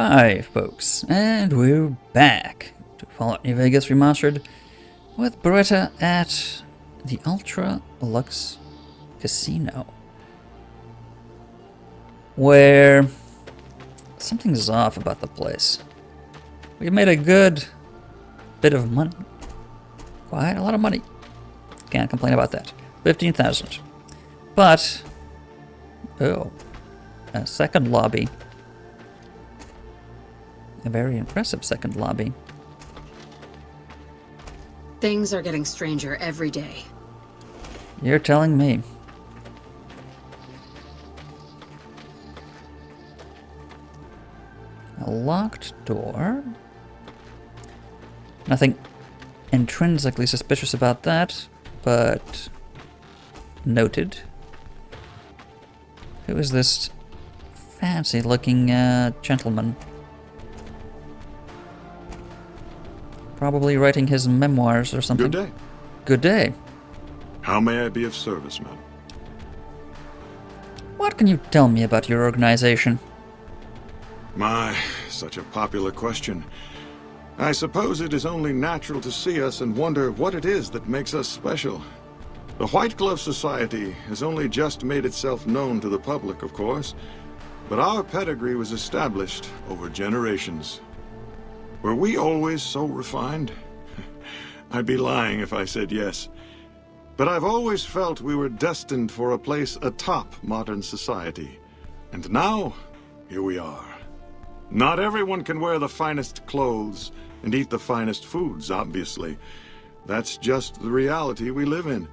Hi folks, and we're back to Fallout New Vegas Remastered with Beretta at the Ultra Lux Casino, where something's off about the place. We made a good bit of money, quite a lot of money, can't complain about that, 15,000, but, oh, a second lobby. A very impressive second lobby. Things are getting stranger every day. You're telling me. A locked door. Nothing intrinsically suspicious about that, but noted. Who is this fancy-looking gentleman? Probably writing his memoirs or something. Good day. Good day. How may I be of service, ma'am? What can you tell me about your organization? My, such a popular question. I suppose it is only natural to see us and wonder what it is that makes us special. The White Glove Society has only just made itself known to the public, of course, but our pedigree was established over generations. Were we always so refined? I'd be lying if I said yes. But I've always felt we were destined for a place atop modern society. And now, here we are. Not everyone can wear the finest clothes and eat the finest foods, obviously. That's just the reality we live in.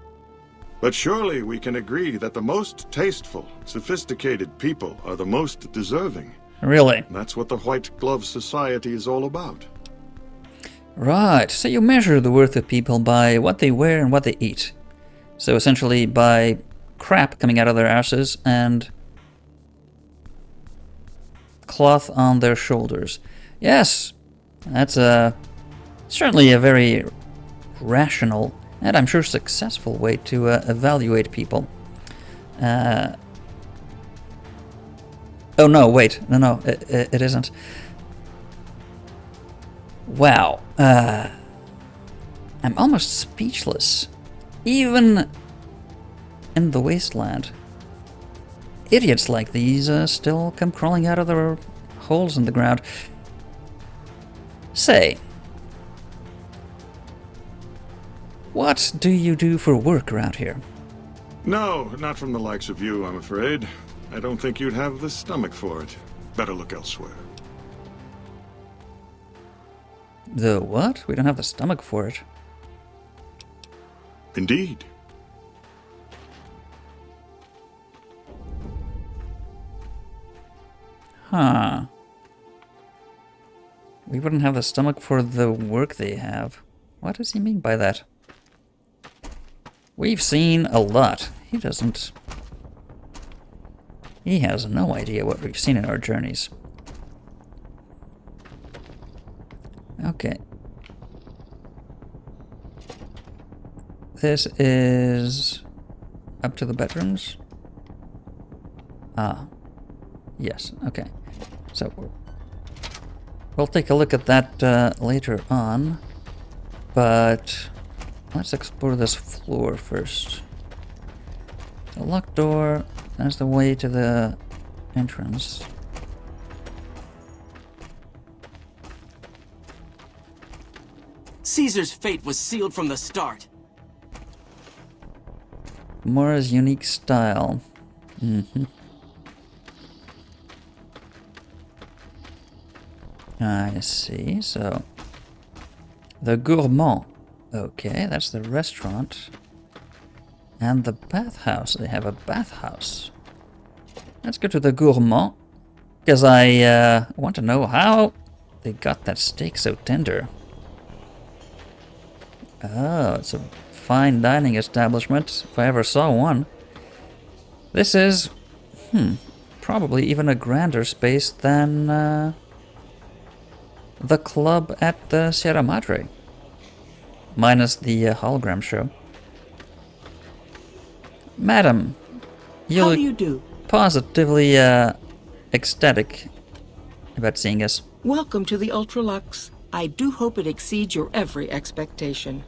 But surely we can agree that the most tasteful, sophisticated people are the most deserving. Really? That's what the White Glove Society is all about. Right, so you measure the worth of people by what they wear and what they eat. So essentially by crap coming out of their asses and cloth on their shoulders. Yes, that's certainly a very rational and I'm sure successful way to evaluate people. Oh no, wait, no, it isn't. Wow, I'm almost speechless. Even in the wasteland, idiots like these still come crawling out of their holes in the ground. Say, what do you do for work around here? No, not from the likes of you, I'm afraid. I don't think you'd have the stomach for it. Better look elsewhere. The what? We don't have the stomach for it. Indeed. Huh. We wouldn't have the stomach for the work they have. What does he mean by that? We've seen a lot. He doesn't. He has no idea what we've seen in our journeys. Okay. This is up to the bedrooms. Ah. Yes, okay. So we'll take a look at that later on. But let's explore this floor first. The locked door. That's the way to the entrance. Caesar's fate was sealed from the start. Mora's unique style. I see, so... The Gourmet. Okay, that's the restaurant. And the bathhouse. They have a bathhouse. Let's go to the Gourmet. Because I want to know how they got that steak so tender. Oh, it's a fine dining establishment, if I ever saw one. This is, probably even a grander space than the club at the Sierra Madre. Minus the hologram show. Madam, you How look do you do? positively ecstatic about seeing us. Welcome to the Ultralux. I do hope it exceeds your every expectation.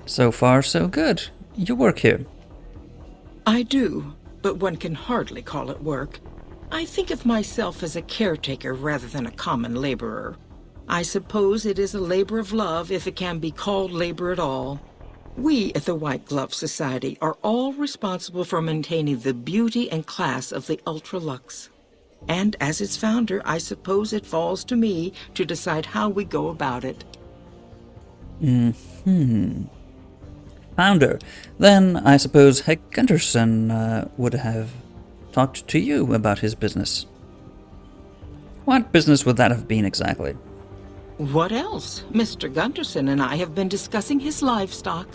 So far, so good. You work here. I do, but one can hardly call it work. I think of myself as a caretaker rather than a common laborer. I suppose it is a labor of love if it can be called labor at all. We at the White Glove Society are all responsible for maintaining the beauty and class of the Ultralux. And as its founder, I suppose it falls to me to decide how we go about it. Founder. Then I suppose Heck Gunderson would have talked to you about his business. What business would that have been exactly? What else? Mr. Gunderson and I have been discussing his livestock.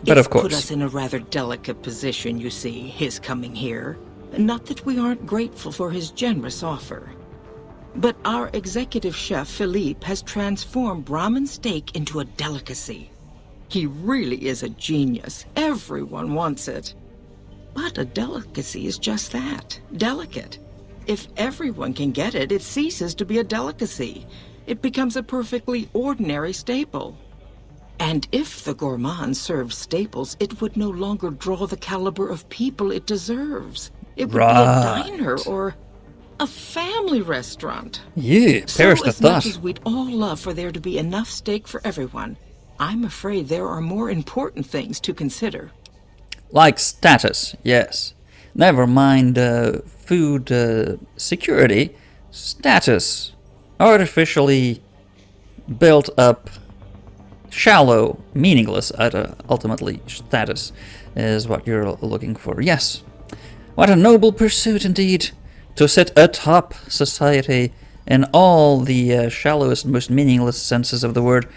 But It's of course. put us in a rather delicate position, you see, his coming here. Not that we aren't grateful for his generous offer. But our executive chef, Philippe, has transformed Brahmin steak into a delicacy. He really is a genius. Everyone wants it. But a delicacy is just that, delicate. If everyone can get it, it ceases to be a delicacy. It becomes a perfectly ordinary staple. And if the gourmand served staples, it would no longer draw the caliber of people it deserves. It would be a diner or a family restaurant. Yeah, So perish the as much thought. as we'd all love for there to be enough steak for everyone, I'm afraid there are more important things to consider. Like status, yes. Never mind food security. Status. Artificially built up, shallow, meaningless, ultimately status is what you're looking for. Yes. What a noble pursuit indeed, to sit atop society in all the shallowest, most meaningless senses of the word.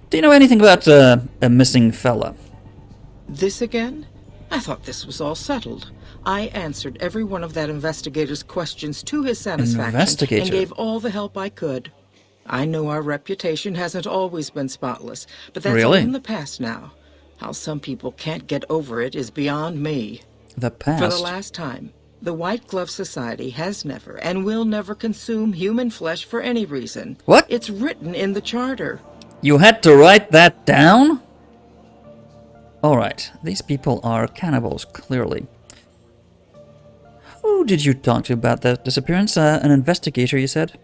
Do you know anything about a missing fella? This again? I thought this was all settled. I answered every one of that investigator's questions to his satisfaction Investigator? and gave all the help I could. I know our reputation hasn't always been spotless, but that's all Really? in the past now. How some people can't get over it is beyond me. The For the past. last time, the White Glove Society has never and will never consume human flesh for any reason. What? It's written in the charter. You had to write that down? Alright, these people are cannibals, clearly. Who did you talk to about that disappearance? An investigator, you said?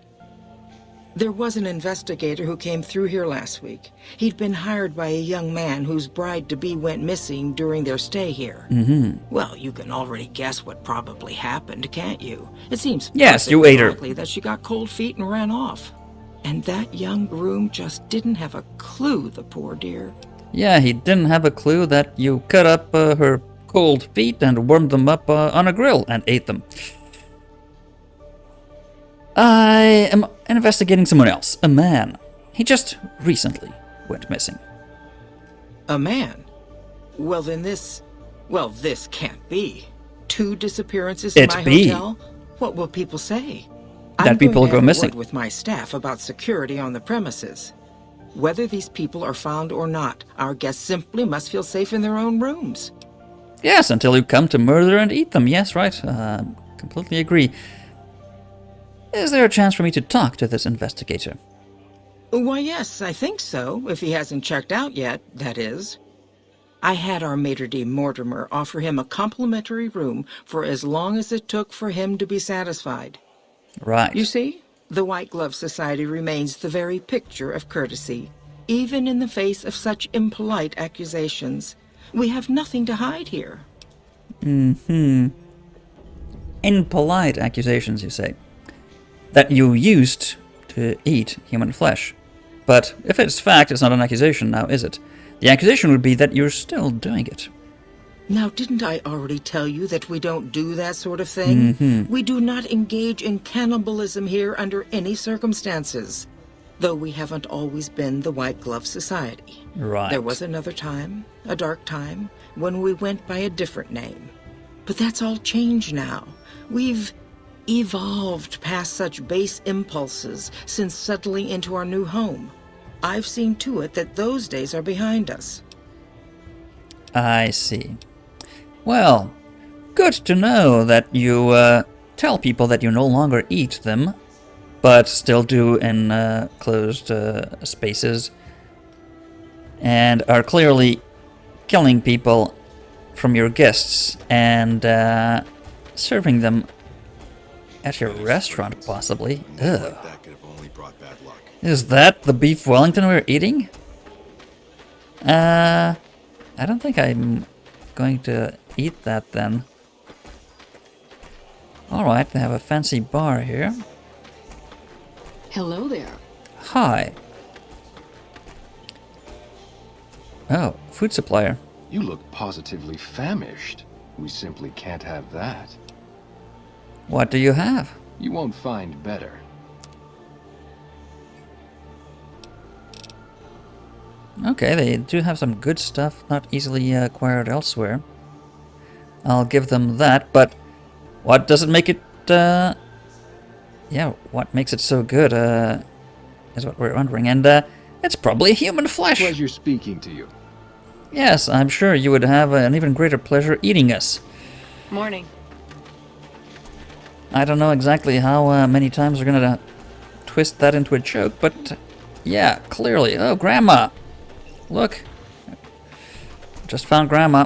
There was an investigator who came through here last week. He'd been hired by a young man whose bride-to-be went missing during their stay here. Well, you can already guess what probably happened, can't you? It seems Yes, you perfectly ate her. likely that she got cold feet and ran off. And that young groom just didn't have a clue, the poor dear. Yeah, he didn't have a clue that you cut up her cold feet and warmed them up on a grill and ate them. I am investigating someone else, a man. He just recently went missing. A man? Well, then this can't be. 2 disappearances in It my be. hotel? What will people say? That I'm people going to go have a missing. word with my staff about security on the premises. Whether these people are found or not, our guests simply must feel safe in their own rooms. Yes, until you come to murder and eat them. Yes, right. Completely agree. Is there a chance for me to talk to this investigator? Why, yes, I think so, if he hasn't checked out yet, that is. I had our maitre d' Mortimer offer him a complimentary room for as long as it took for him to be satisfied. Right. You see, the White Glove Society remains the very picture of courtesy, even in the face of such impolite accusations. We have nothing to hide here. Impolite accusations, you say. That you used to eat human flesh. But if it's fact, it's not an accusation now, is it? The accusation would be that you're still doing it. Now, didn't I already tell you that we don't do that sort of thing? We do not engage in cannibalism here under any circumstances. Though we haven't always been the White Glove Society. Right. There was another time, a dark time, when we went by a different name. But that's all changed now. We've evolved past such base impulses since settling into our new home. I've seen to it that those days are behind us. I see. Well, good to know that you tell people that you no longer eat them. but still do in closed spaces, and are clearly killing people from your guests and serving them at your restaurant, possibly. Ugh. Is that the beef Wellington we're eating? I don't think I'm going to eat that then. Alright, they have a fancy bar here. Hello there. Hi. Oh, food supplier. You look positively famished. We simply can't have that. What do you have? You won't find better. Okay, they do have some good stuff, not easily acquired elsewhere. I'll give them that, but what doesn't make it, yeah, what makes it so good, is what we're wondering, and, it's probably human flesh! Pleasure speaking to you. Yes, I'm sure you would have an even greater pleasure eating us. Morning. I don't know exactly how many times we're gonna twist that into a joke, but yeah, clearly. Oh, Grandma! Look. Just found Grandma.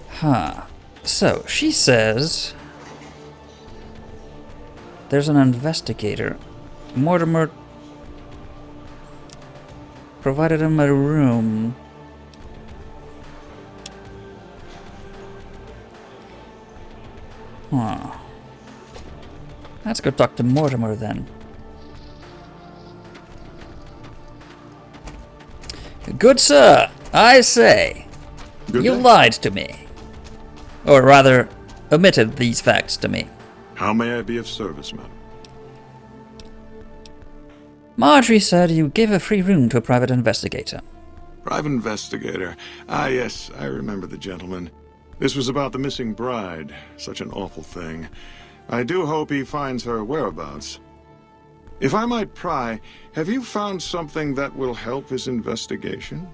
Huh. So, she says there's an investigator. Mortimer provided him a room. Huh. Let's go talk to Mortimer then. Good sir, I say, Good you day. lied to me. Or rather, omitted these facts to me. How may I be of service, madam? Marjorie said you gave a free room to a private investigator. Private investigator. Ah, yes, I remember the gentleman. This was about the missing bride. Such an awful thing. I do hope he finds her whereabouts. If I might pry, have you found something that will help his investigation?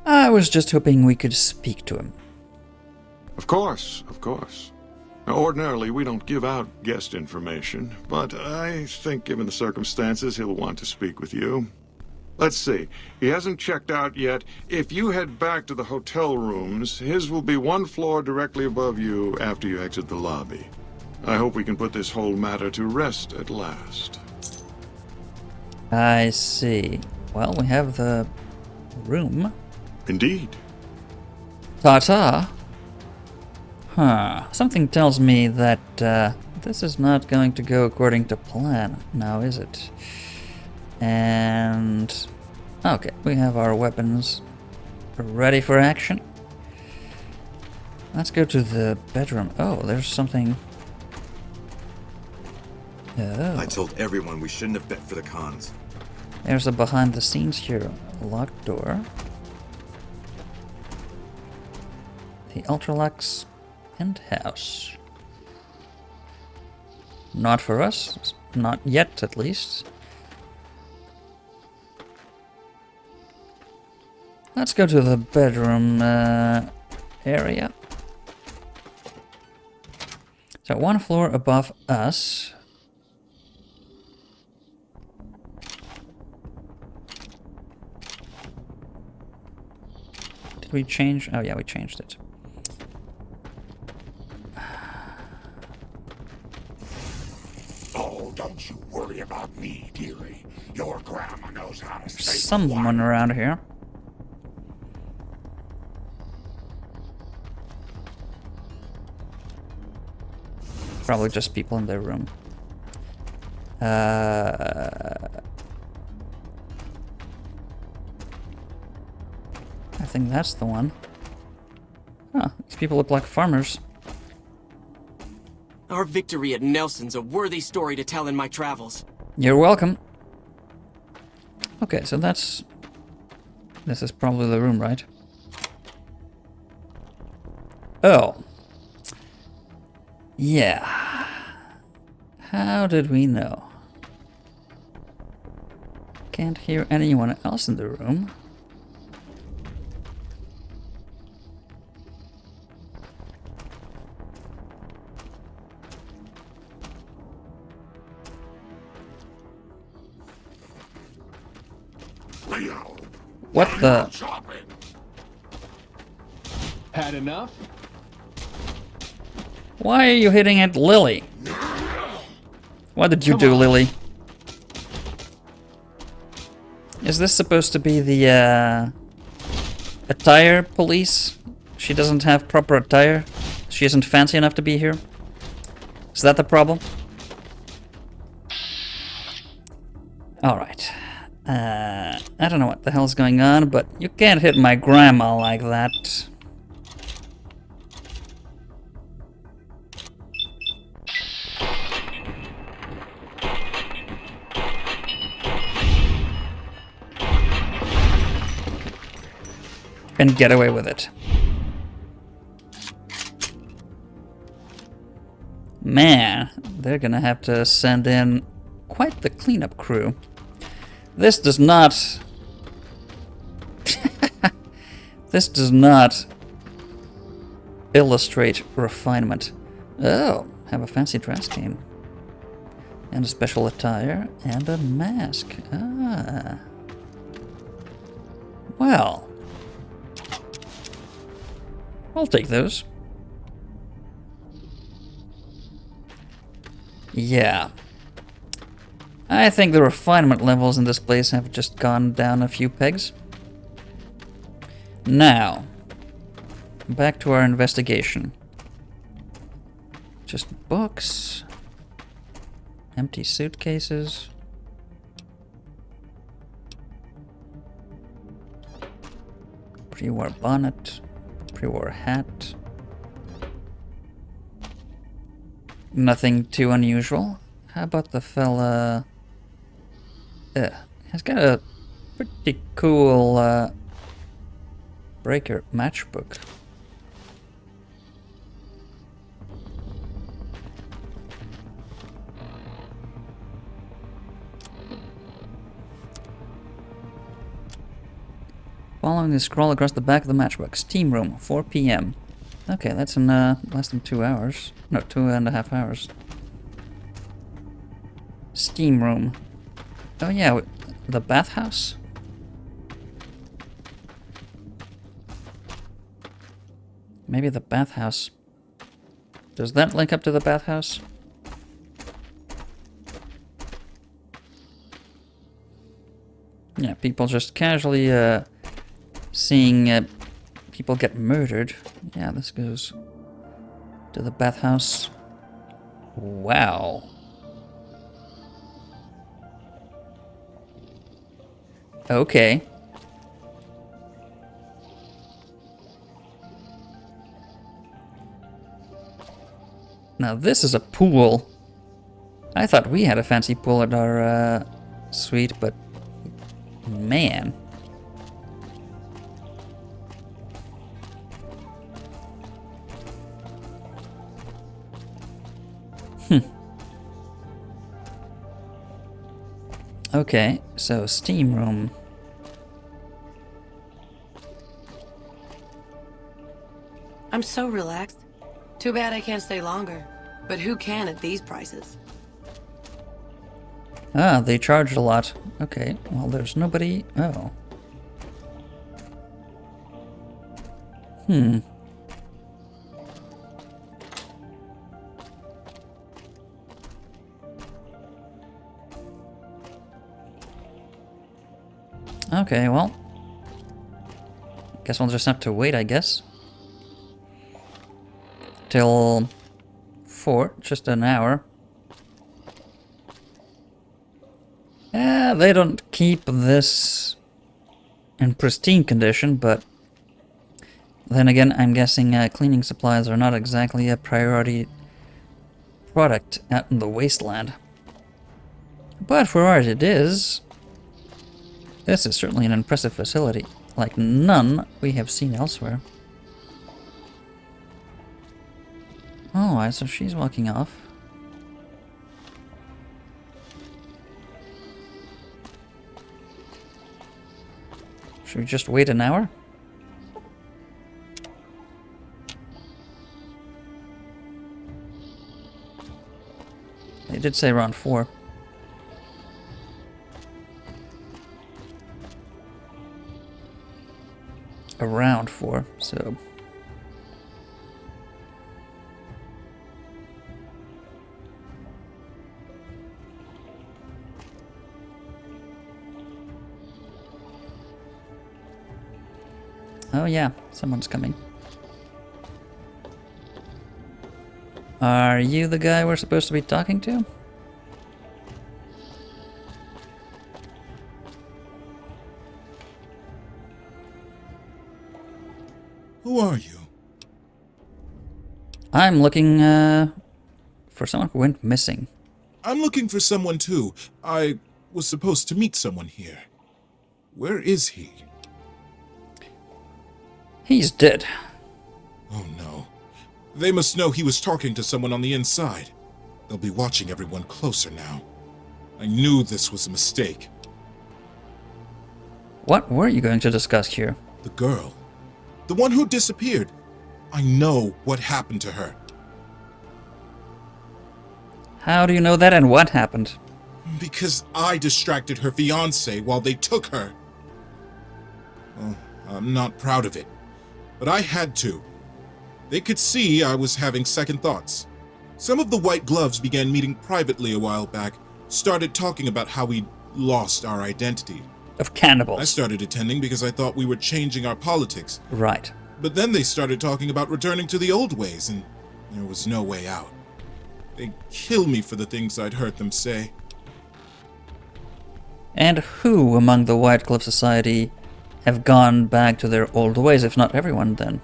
I was just hoping we could speak to him. Of course, of course. Now, ordinarily, we don't give out guest information, but I think given the circumstances, he'll want to speak with you. Let's see. He hasn't checked out yet. If you head back to the hotel rooms, his will be one floor directly above you after you exit the lobby. I hope we can put this whole matter to rest at last. I see. Well, we have the room. Indeed. Ta-ta. Huh. Something tells me that this is not going to go according to plan, now is it? And... okay, we have our weapons ready for action. Let's go to the bedroom. Oh, there's something... oh. I told everyone we shouldn't have bet for the cons. There's a behind the scenes here. Locked door. The Ultralux penthouse. Not for us. Not yet, at least. Let's go to the bedroom area. So one floor above us. Did we change? Oh yeah, we changed it. Oh, don't you worry about me, dearie. Your grandma knows how to stay Someone around here. Probably just people in their room. I think that's the one. Huh, these people look like farmers. Our victory at Nelson's a worthy story to tell in my travels. You're welcome. Okay, so that's... this is probably the room, right? Oh. Yeah. How did we know? Can't hear anyone else in the room. Leo. What the? Chopping. Had enough? Why are you hitting at Lily? What did you do, Lily? Is this supposed to be the attire police? She doesn't have proper attire? She isn't fancy enough to be here? Is that the problem? Alright. I don't know what the hell's going on, but you can't hit my grandma like that. And get away with it. Man, they're gonna have to send in quite the cleanup crew. This does not... this does not illustrate refinement. Oh, have a fancy dress game. And a special attire and a mask. Ah. Well... I'll take those. Yeah. I think the refinement levels in this place have just gone down a few pegs. Now, back to our investigation. Just books. Empty suitcases. Pre-war bonnet. Pre-war hat. Nothing too unusual. How about the fella... he's got a pretty cool breaker matchbook. Following the scroll across the back of the matchbook. Steam room, 4 p.m. Okay, that's in less than 2 hours. No, 2.5 hours. Steam room. Oh yeah, the bathhouse? Maybe the bathhouse. Does that link up to the bathhouse? Yeah, people just casually seeing people get murdered. Yeah, this goes to the bathhouse. Wow. Okay. Now this is a pool. I thought we had a fancy pool at our suite, but man. Okay, so steam room. I'm so relaxed. Too bad I can't stay longer. But who can at these prices? Ah, they charged a lot. Okay, well there's nobody... Oh. Okay, well... Guess we'll just have to wait, I guess. Till 4, just an hour. They don't keep this in pristine condition, but then again, I'm guessing cleaning supplies are not exactly a priority product out in the wasteland. But for what it is, this is certainly an impressive facility, like none we have seen elsewhere. Alright, so she's walking off. Should we just wait an hour? They did say around 4. around for, so... Oh yeah, someone's coming. Are you the guy we're supposed to be talking to? Who are you? I'm looking for someone who went missing. I'm looking for someone too. I was supposed to meet someone here. Where is he? He's dead. Oh no. They must know he was talking to someone on the inside. They'll be watching everyone closer now. I knew this was a mistake. What were you going to discuss here? The girl. The one who disappeared. I know what happened to her. How do you know that and what happened? Because I distracted her fiancé while they took her. Well, I'm not proud of it, but I had to. They could see I was having second thoughts. Some of the white gloves began meeting privately a while back, started talking about how we'd lost our identity. Of cannibals. I started attending because I thought we were changing our politics. Right. But then they started talking about returning to the old ways, and there was no way out. They'd kill me for the things I'd heard them say. And who among the White Glove Society have gone back to their old ways, if not everyone then?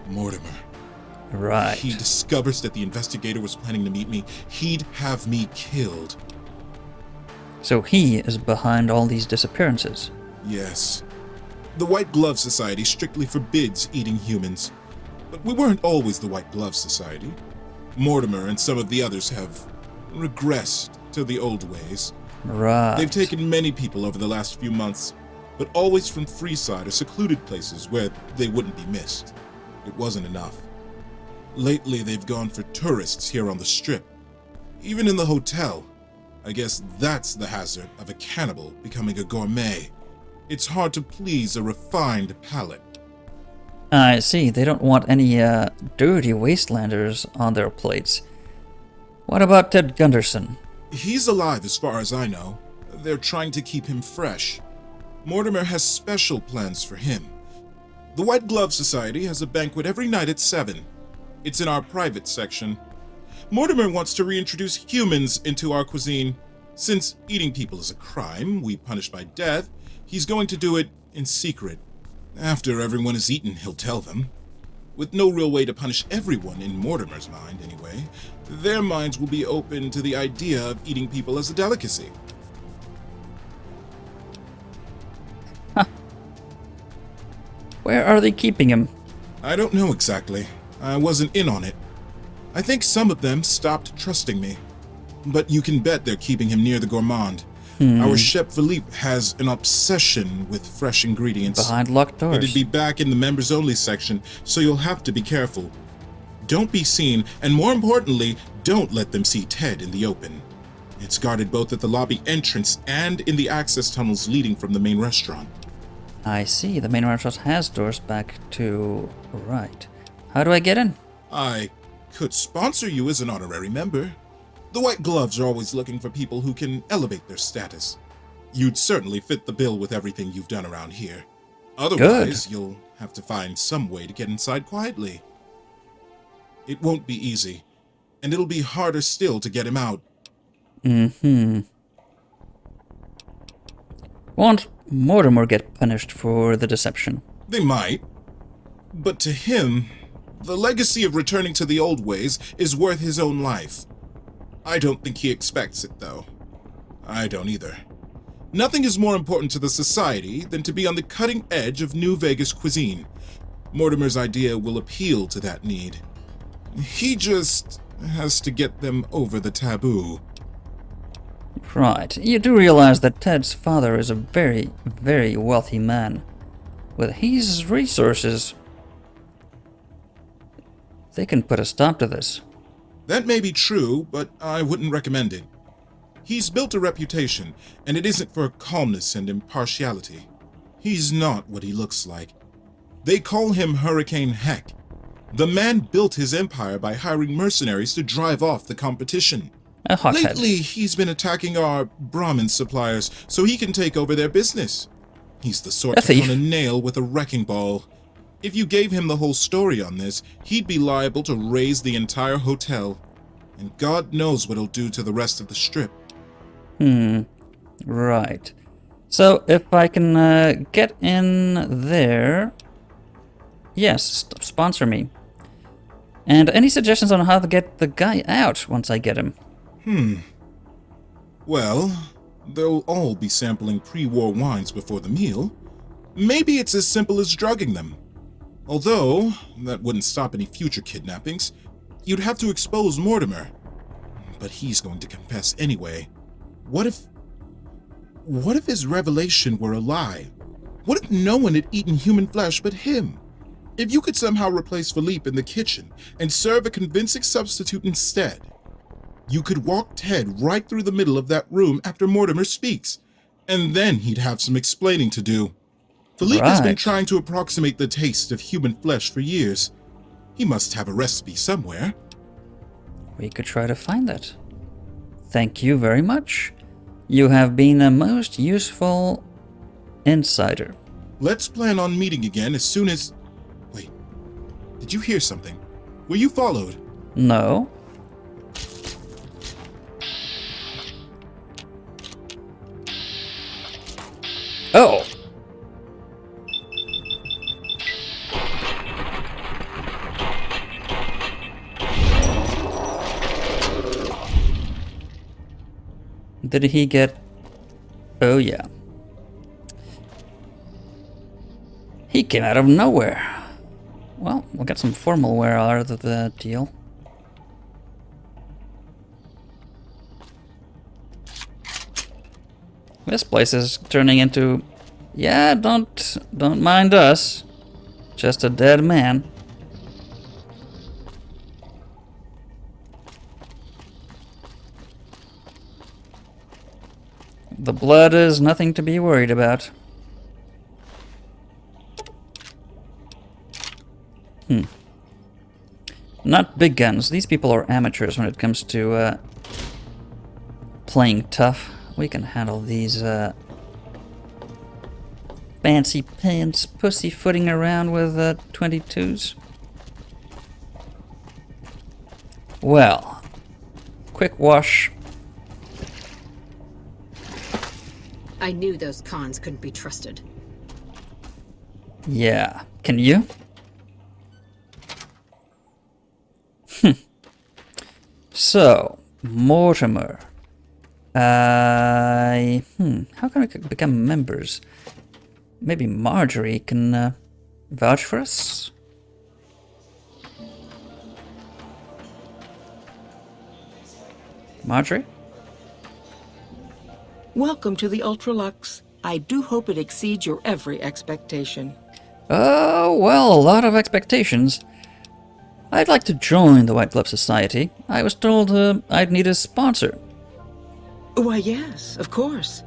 Mortimer. Right. He discovers that the investigator was planning to meet me. He'd have me killed. So he is behind all these disappearances. Yes. The White Glove Society strictly forbids eating humans. But we weren't always the White Glove Society. Mortimer and some of the others have regressed to the old ways. Right. They've taken many people over the last few months, but always from Freeside or secluded places where they wouldn't be missed. It wasn't enough. Lately, they've gone for tourists here on the Strip. Even in the hotel. I guess that's the hazard of a cannibal becoming a gourmet. It's hard to please a refined palate. I see. They don't want any dirty wastelanders on their plates. What about Ted Gunderson? He's alive as far as I know. They're trying to keep him fresh. Mortimer has special plans for him. The White Glove Society has a banquet every night at 7. It's in our private section. Mortimer wants to reintroduce humans into our cuisine. Since eating people is a crime we punish by death, he's going to do it in secret. After everyone is eaten, he'll tell them. With no real way to punish everyone in Mortimer's mind, anyway, their minds will be open to the idea of eating people as a delicacy. Huh. Where are they keeping him? I don't know exactly. I wasn't in on it. I think some of them stopped trusting me. But you can bet they're keeping him near the gourmand. Our chef Philippe has an obsession with fresh ingredients. Behind locked doors. It'd be back in the members-only section, so you'll have to be careful. Don't be seen, and more importantly, don't let them see Ted in the open. It's guarded both at the lobby entrance and in the access tunnels leading from the main restaurant. I see. The main restaurant has doors back to... Right. How do I get in? I could sponsor you as an honorary member. The White Gloves are always looking for people who can elevate their status. You'd certainly fit the bill with everything you've done around here. Otherwise, you'll have to find some way to get inside quietly. It won't be easy, and it'll be harder still to get him out. Won't Mortimer get punished for the deception? They might. But to him, the legacy of returning to the old ways is worth his own life. I don't think he expects it, though. I don't either. Nothing is more important to the society than to be on the cutting edge of New Vegas cuisine. Mortimer's idea will appeal to that need. He just has to get them over the taboo. Right. You do realize that Ted's father is a very, very wealthy man. With his resources, they can put a stop to this. That may be true, but I wouldn't recommend it. He's built a reputation, and it isn't for calmness and impartiality. He's not what he looks like. They call him Hurricane Heck. The man built his empire by hiring mercenaries to drive off the competition. A hothead. Lately, he's been attacking our Brahmin suppliers so he can take over their business. He's the sort to thief. pound a nail with a wrecking ball. If you gave him the whole story on this, he'd be liable to raise the entire hotel. And God knows what he'll do to the rest of the strip. Right. So, if I can get in there... Yes, sponsor me. And any suggestions on how to get the guy out once I get him? Well, they'll all be sampling pre-war wines before the meal. Maybe it's as simple as drugging them. Although, that wouldn't stop any future kidnappings. You'd have to expose Mortimer. But he's going to confess anyway. What if his revelation were a lie? What if no one had eaten human flesh but him? If you could somehow replace Philippe in the kitchen and serve a convincing substitute instead, you could walk Ted right through the middle of that room after Mortimer speaks, and then he'd have some explaining to do. Philippe has been Right. trying to approximate the taste of human flesh for years. He must have a recipe somewhere. We could try to find that. Thank you very much. You have been a most useful insider. Let's plan on meeting again as soon as... Wait, did you hear something? Were you followed? No. Oh! Did he get... Oh yeah. He came out of nowhere. Well, we'll get some formal wear out of the deal. This place is turning into... Yeah, don't mind us. Just a dead man. The blood is nothing to be worried about. Not big guns. These people are amateurs when it comes to playing tough. We can handle these fancy pants pussyfooting around with 22s. Well, quick wash. I knew those cons couldn't be trusted. Yeah. Can you? So, Mortimer. How can we become members? Maybe Marjorie can vouch for us? Marjorie? Welcome to the Ultralux. I do hope it exceeds your every expectation. Oh, well, a lot of expectations. I'd like to join the White Glove Society. I was told I'd need a sponsor. Why, yes, of course.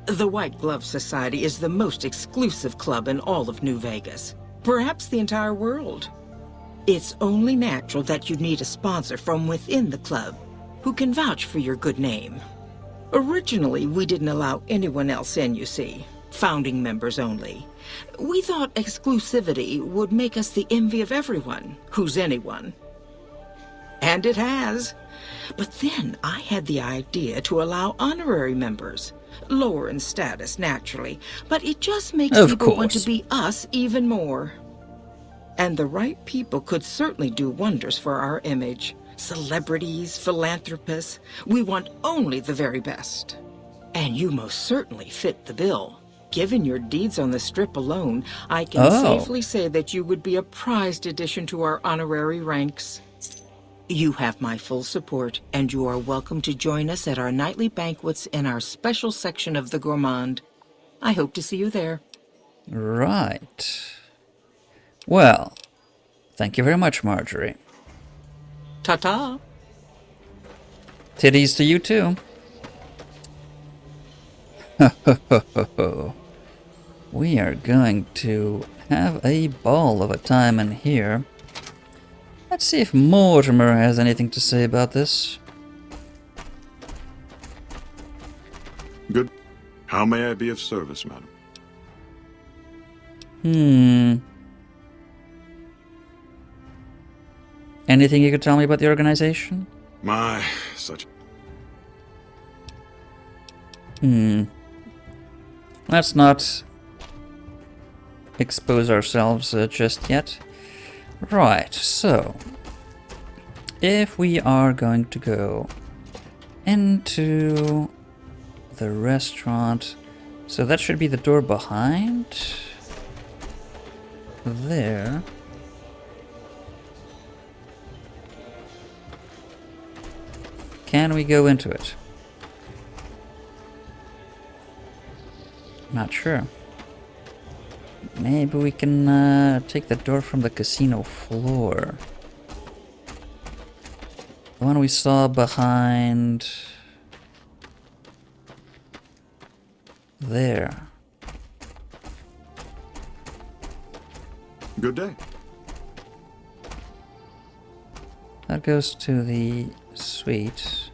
The White Glove Society is the most exclusive club in all of New Vegas. Perhaps the entire world. It's only natural that you need a sponsor from within the club who can vouch for your good name. Originally, we didn't allow anyone else in, you see. Founding members only. We thought exclusivity would make us the envy of everyone who's anyone. And it has. But then I had the idea to allow honorary members. Lower in status, naturally, but it just makes people want to be us even more. And the right people could certainly do wonders for our image. Celebrities, philanthropists, we want only the very best. And you most certainly fit the bill. Given your deeds on the Strip alone, I can safely say that you would be a prized addition to our honorary ranks. You have my full support, and you are welcome to join us at our nightly banquets in our special section of the Gourmand. I hope to see you there. Right. Well, thank you very much, Marjorie. Ta-ta! Titties to you, too. We are going to have a ball of a time in here. Let's see if Mortimer has anything to say about this. Good. How may I be of service, madam? Anything you could tell me about the organization? My, such... Let's not expose ourselves just yet. Right, so... if we are going to go into the restaurant... so that should be the door behind... there... Can we go into it? Not sure. Maybe we can take the door from the casino floor. The one we saw behind... there. Good day. That goes to the suite.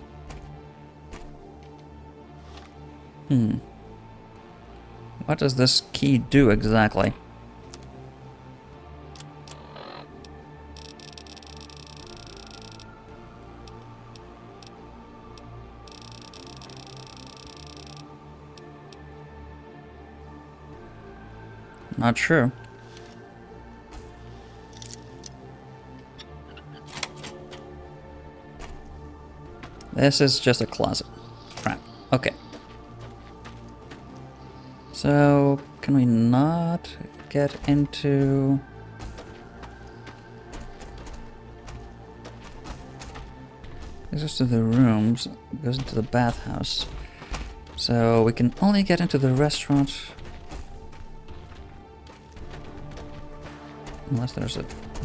What does this key do exactly? Not sure. This is just a closet. Crap. Okay. So, can we not get into... this goes to the rooms, goes into the bathhouse. So, we can only get into the restaurant... unless there's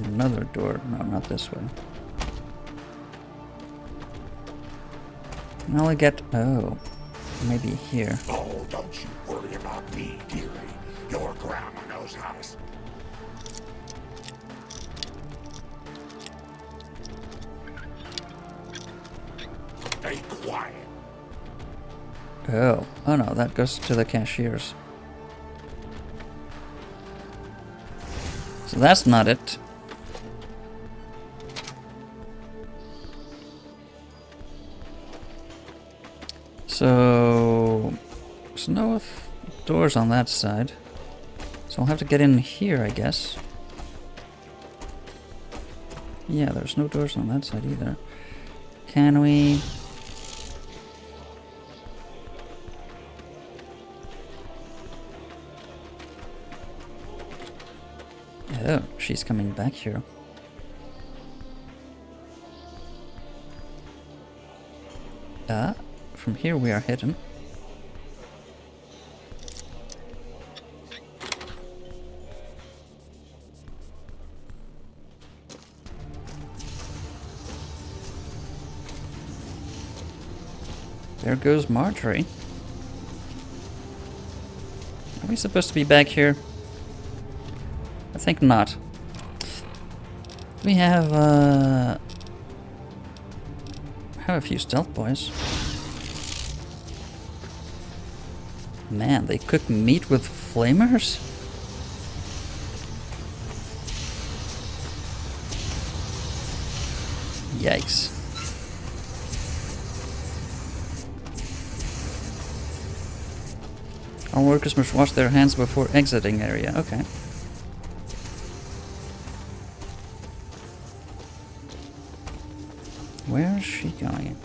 another door. No, not this way. Can only get... oh, maybe here. Oh, don't you worry about me, dearie. Your grandma knows how to... Stay quiet. Oh no, that goes to the cashiers. So that's not it. So there's no doors on that side. So I'll have to get in here, I guess. Yeah, there's no doors on that side either. Can we... oh, she's coming back here. From here we are hidden. There goes Marjorie. Are we supposed to be back here? I think not. We have a few stealth boys. Man, they cook meat with flamers? Yikes. All workers must wash their hands before exiting area. Okay. Where is she going?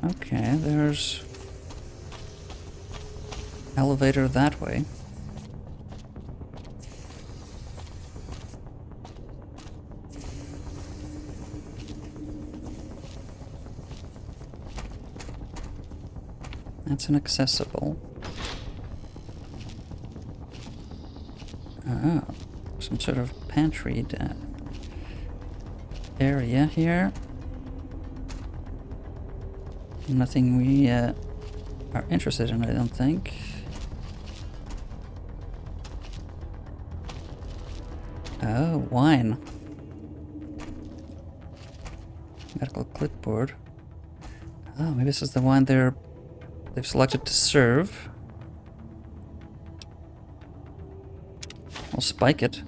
Okay, there's elevator that way. That's inaccessible. Oh, some sort of pantry area here. Nothing we are interested in, I don't think. Oh, wine. Medical clipboard. Oh, maybe this is the wine they've selected to serve. I'll spike it.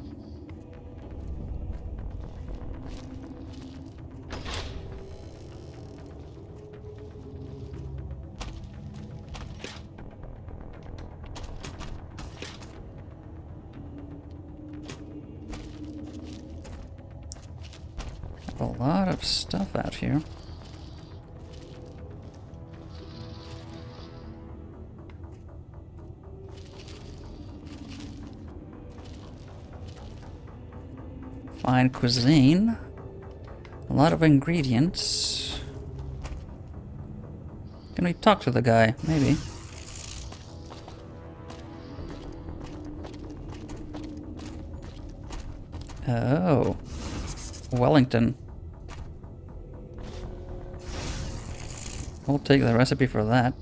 A lot of stuff out here. Fine cuisine. A lot of ingredients. Can we talk to the guy? Maybe. Oh. Wellington. We'll take the recipe for that.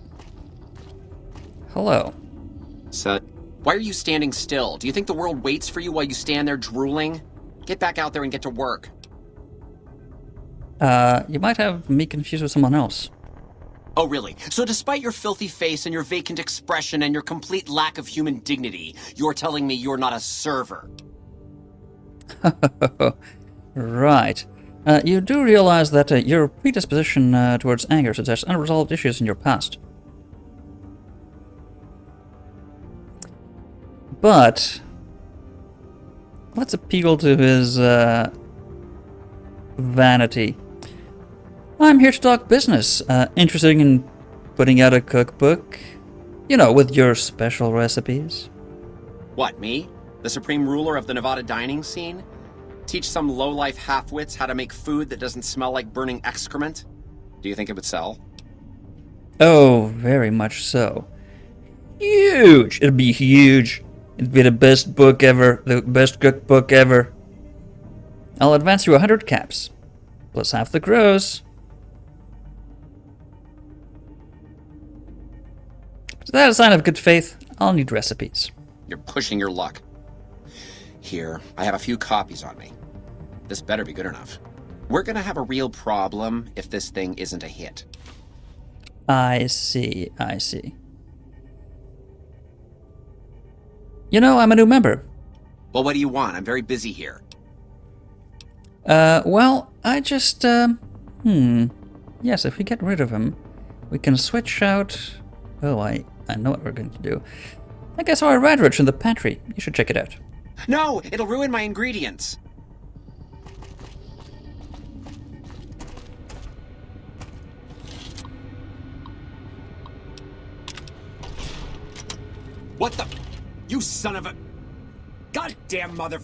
Hello. So, why are you standing still? Do you think the world waits for you while you stand there drooling? Get back out there and get to work. You might have me confused with someone else. Oh, really? So despite your filthy face and your vacant expression and your complete lack of human dignity, you're telling me you're not a server? Right. You do realize that your predisposition towards anger suggests unresolved issues in your past. But let's appeal to his vanity. I'm here to talk business. Interested in putting out a cookbook? You know, with your special recipes. What, me? The supreme ruler of the Nevada dining scene? Teach some low-life half-wits how to make food that doesn't smell like burning excrement? Do you think it would sell? Oh, very much so. Huge! It'd be huge. It'd be the best book ever. The best cookbook ever. I'll advance you 100 caps. Plus half the gross. Is that a sign of good faith? I'll need recipes. You're pushing your luck. Here, I have a few copies on me. This better be good enough. We're gonna have a real problem if this thing isn't a hit. I see, I see. You know, I'm a new member. Well, what do you want? I'm very busy here. Well, I just, Yes, if we get rid of him, we can switch out... Oh, I know what we're going to do. I guess our radrich in the pantry. You should check it out. No! It'll ruin my ingredients! What the... You son of a... Goddamn mother...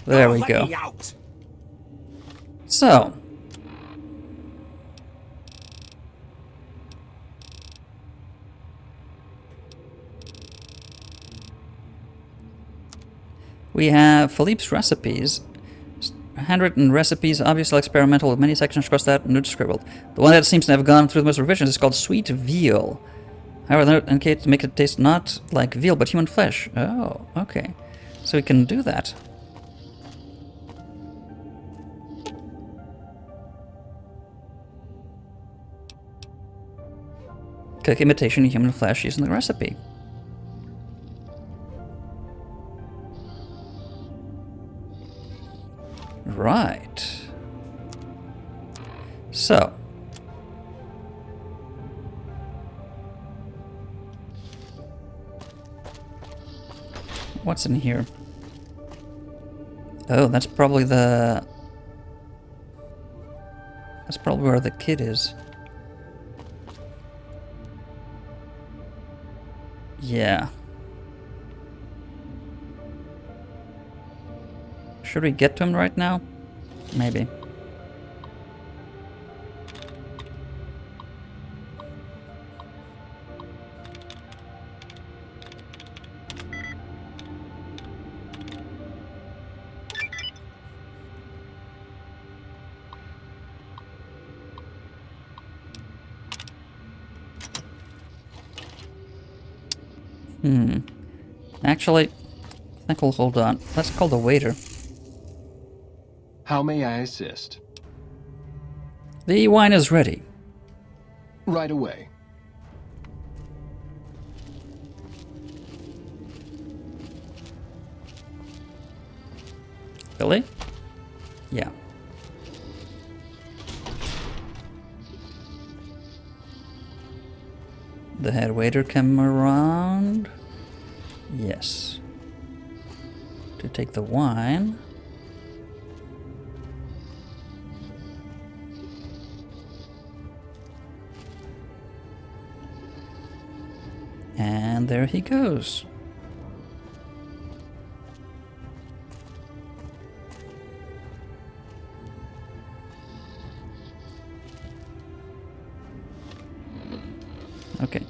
There we let go. Me out. So... we have Philippe's recipes. Handwritten recipes, obviously experimental with many sections crossed out and notes scribbled. The one that seems to have gone through the most revisions is called Sweet Veal. However, the note indicates to make it taste not like veal, but human flesh. Oh, okay. So we can do that. Cook imitation human flesh using the recipe. Right. So. What's in here? Oh, that's probably the... That's probably where the kid is. Yeah. Should we get to him right now? Maybe. Actually, I think we'll hold on. Let's call the waiter. How may I assist? The wine is ready. Right away. Really? Yeah. The head waiter come around. Yes. To take the wine. And there he goes. Okay.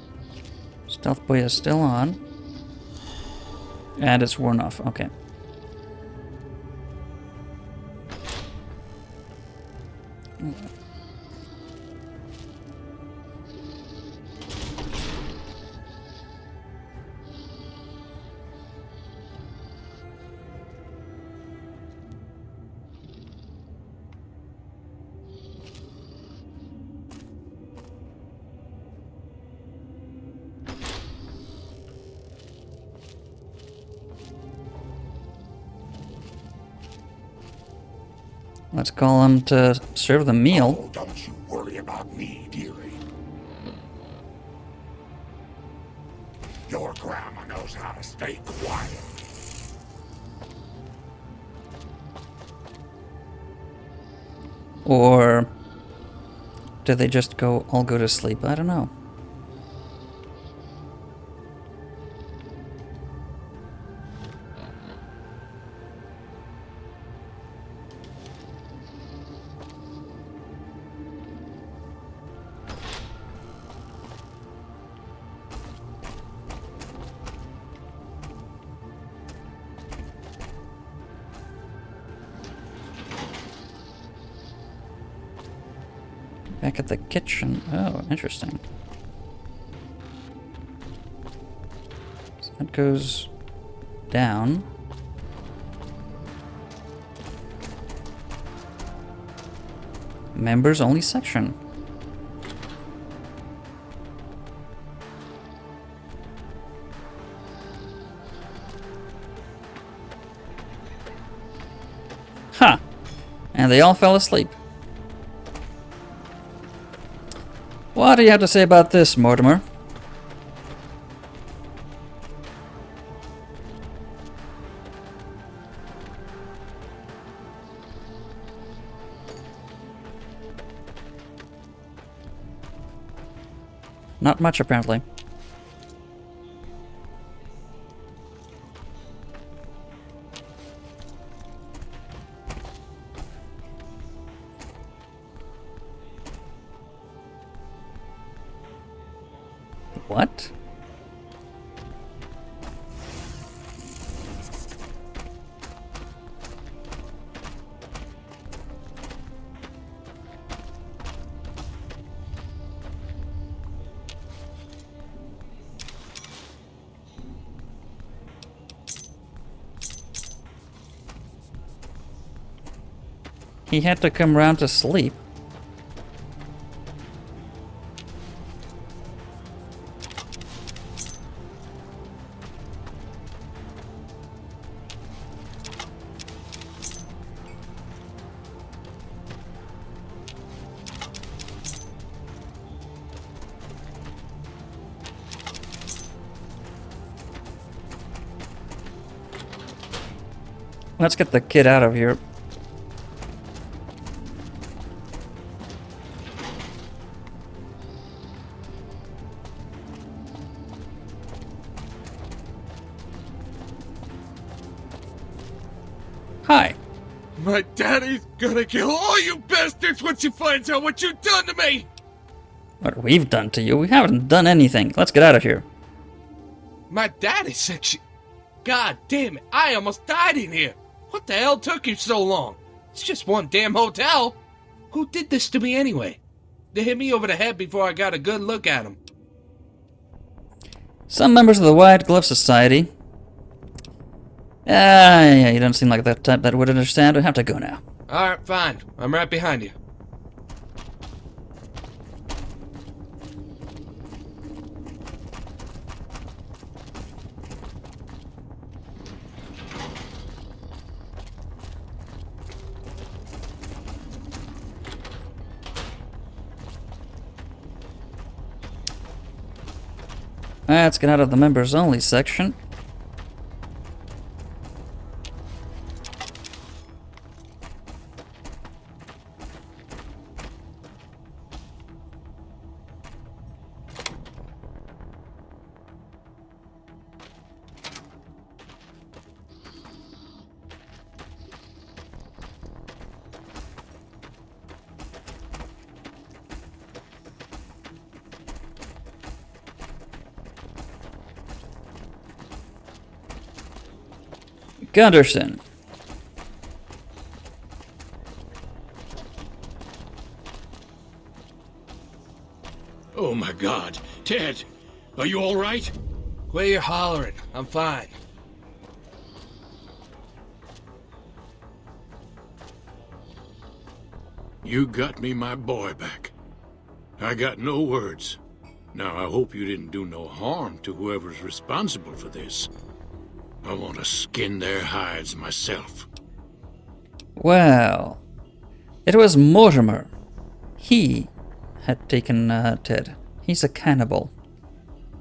Stealth boy is still on. And it's worn off. Okay. Let's call him to serve the meal. Oh, don't you worry about me, dearie. Your grandma knows how to stay quiet. Or do they just all go to sleep? I don't know. Back at the kitchen. Oh, interesting. So that goes down. Members only section. Huh. And they all fell asleep. What do you have to say about this, Mortimer? Not much, apparently. What? He had to come round to sleep. Let's get the kid out of here. Hi. My daddy's gonna kill all you bastards once he finds out what you've done to me! What we've done to you? We haven't done anything. Let's get out of here. My daddy said she... God damn it, I almost died in here! What the hell took you so long? It's just one damn hotel! Who did this to me anyway? They hit me over the head before I got a good look at him. Some members of the White Glove Society. Yeah, you don't seem like that type that would understand. We have to go now. Alright, fine. I'm right behind you. Let's get out of the members only section. Gunderson. Oh my God. Ted, are you all right? Quit your hollering. I'm fine. You got me my boy back. I got no words. Now, I hope you didn't do no harm to whoever's responsible for this. I want to skin their hides myself. Well, it was Mortimer. He had taken Ted. He's a cannibal.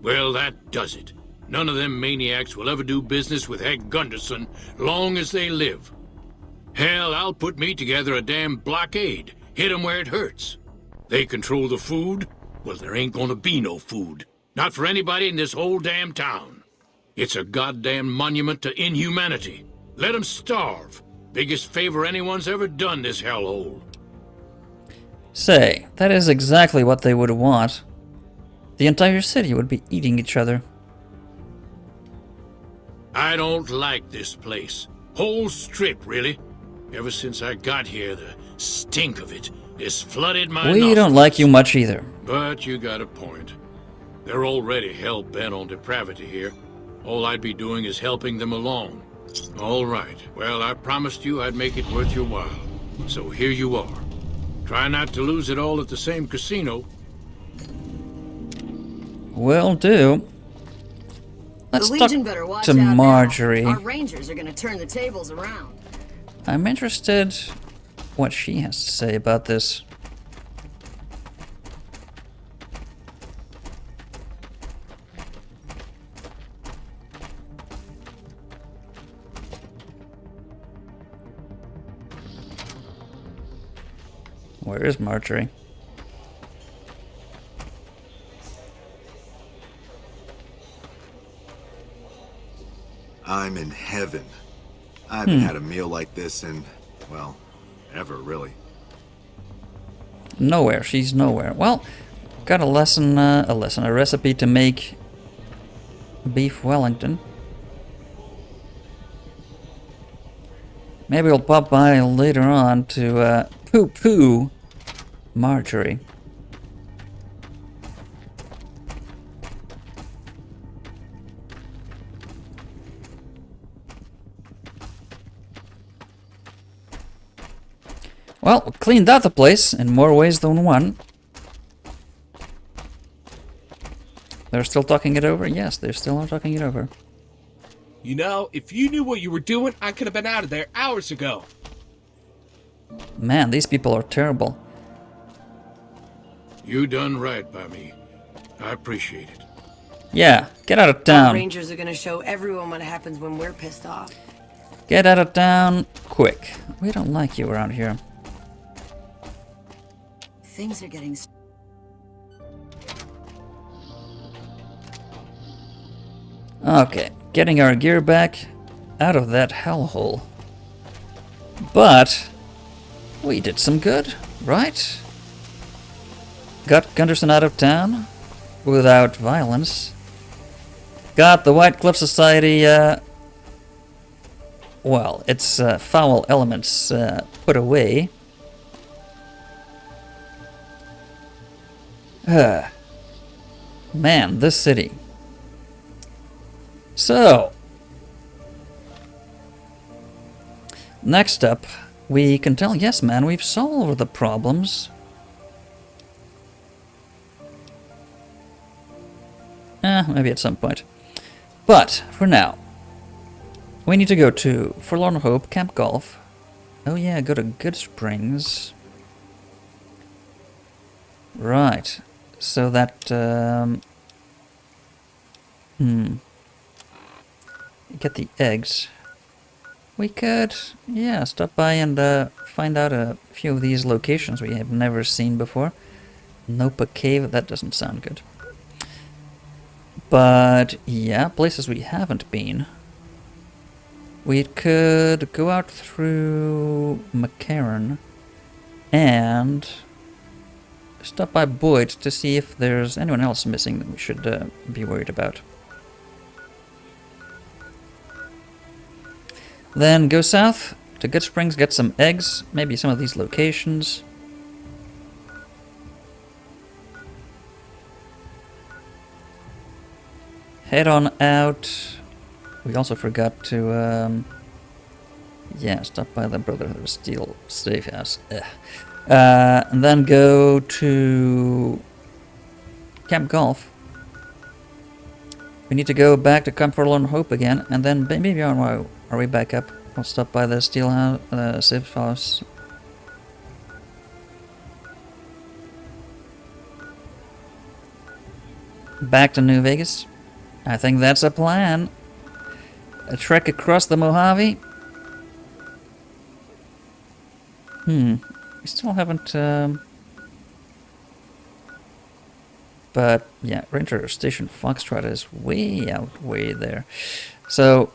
Well, that does it. None of them maniacs will ever do business with Hank Gunderson long as they live. Hell, I'll put me together a damn blockade. Hit 'em where it hurts. They control the food? Well, there ain't gonna be no food. Not for anybody in this whole damn town. It's a goddamn monument to inhumanity. Let 'em starve. Biggest favor anyone's ever done this hellhole. Say, that is exactly what they would want. The entire city would be eating each other. I don't like this place. Whole strip, really. Ever since I got here, the stink of it has flooded my We nostrils. don't like you much either. But you got a point. They're already hell-bent on depravity here. All I'd be doing is helping them along. All right. Well, I promised you I'd make it worth your while. So here you are. Try not to lose it all at the same casino. Will do. Let's the talk Legion better watch to out now. Marjorie. Our Rangers are gonna turn the tables around. I'm interested what she has to say about this. Where is Marjorie? I'm in heaven. I haven't had a meal like this in, well, ever really. Nowhere. She's nowhere. Well, got a recipe to make beef Wellington. Maybe we'll pop by later on to poo-poo Marjorie. Well, we cleaned out the place in more ways than one. They're still talking it over? Yes, they're still talking it over. You know, if you knew what you were doing, I could have been out of there hours ago. Man, these people are terrible. You done right by me. I appreciate it. Yeah, get out of Our town. Rangers are gonna show everyone what happens when we're pissed off. Get out of town quick. We don't like you around here. Things are getting... Okay, getting our gear back out of that hellhole. But we did some good, right? Got Gunderson out of town without violence. Got the White Glove Society, well, its foul elements put away. Man, this city. So, next up, we can tell, yes, man, we've solved the problems. Maybe at some point. But, for now, we need to go to Forlorn Hope, Camp Golf. Oh yeah, go to Good Springs. Right. So that, get the eggs. We could, yeah, stop by and find out a few of these locations we have never seen before. Nope, a cave, that doesn't sound good. But, yeah, places we haven't been. We could go out through McCarran and stop by Boyd to see if there's anyone else missing that we should be worried about. Then go south to Good Springs, get some eggs, maybe some of these locations. Head on out. We also forgot to, yeah, stop by the Brotherhood of Steel safe house. And then go to Camp Golf. We need to go back to Camp Forlorn Hope again, and then maybe on our way back up, we'll stop by the Steel House, safe house. Back to New Vegas. I think that's a plan. A trek across the Mojave. We still haven't, but yeah, Ranger Station Foxtrot is way there. So,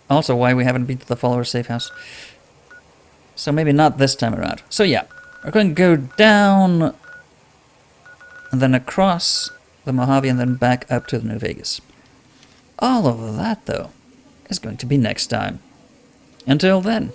also why we haven't been to the Follower Safe House. So maybe not this time around. So yeah, we're going to go down and then across the Mojave and then back up to the New Vegas. All of that, though, is going to be next time. Until then.